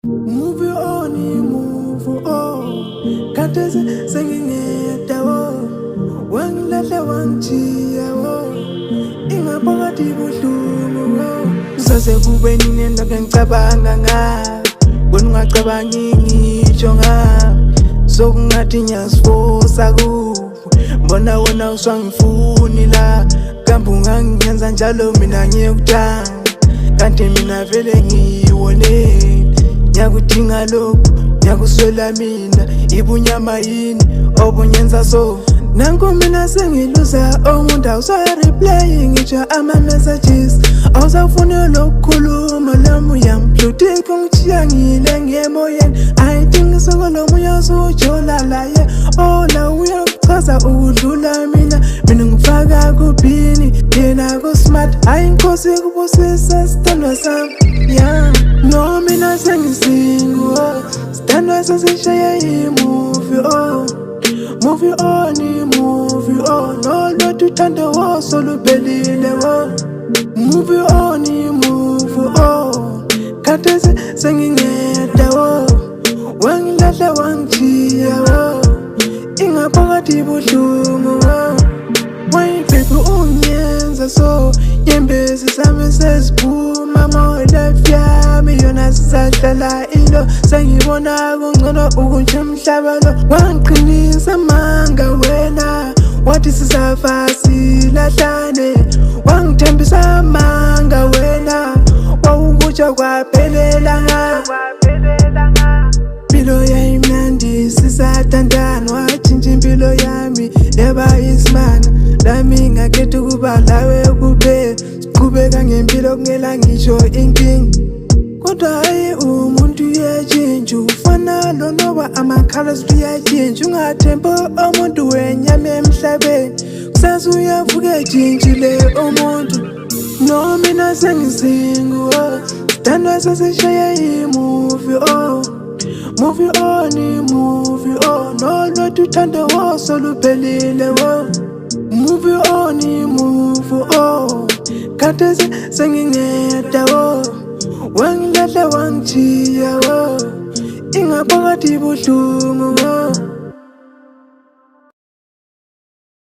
Move on, move on. Kade sengingeda wo. Wangilahla wangijiya wo. Ingaphakathi buhlungu wo. Kuzaze kube nini endake ngicabanga ngawe. Wena ungacabangi ngisho ngawe. Sokungathi ngiyasifosa kuwe. Mbona wena uswangifuni la. Kambe ungangenza njalo mina ngiyekuthanda. Kanti mina vele ngiyibonile. Nyakudinga lokhu, nyakuswela mina. Ibunyama yini, obunyenza so. Nanku mina sengiluza omuntu awusa-replaying ngitsho ama-messages. Awusafuni lokukhuluma lami uyamhlutika ungitshiya ngile ngemoyeni. I think sokolo moya usujola laye. Ola uyakuchaza ukudlula mina. Mina ngifaka kubhini, yena ku-smart. Hayi inkosi kubusisa sithandwa sami, yeah. No mina sengisingu, oh. Sithandwa sesishaya i-movie, oh. Movie on, movie on. Olwethu uthando wo soluphelile wo. Movie on, movie on. Kade sengingeda wo. Wangilahla wangijiya wo. Ingaphakathi buhlungu wo. Why baby ungenza so. Nyembezi sami seziphuma mo-life yami yona sisahlala ilo. Sengibona kungcono ukuthi umhlaba lo. Wangiqinisa amanga wena, wathi sisafa silahlane. Wangithembisa amanga wena, wawukutsho kwaphelela nga. Impilo yayimnandi sisathandana, watshintsha impilo yami yaba isimanga. Lami ngakhetha ukuba lawe kuphela, siqhubeka ngempilo kungela ngisho inkinga. Kodwa hayi umuntu uyatshintsha, ufana lo noba ama-colors uyatshintsha. Ungathembi umuntu wenyama emhlabeni, kusasa uyavuka etshintshile umuntu. No mina sengisingu, oh. Sithandwa sesishaya i-movie, oh. Movie on, movie on. Olwethu uthando wo soluphelile wo. Movie on, movie on. Kade sengingeda wo. Wangilahla wangijiya wo. Ingaphakathi buhlungu wo.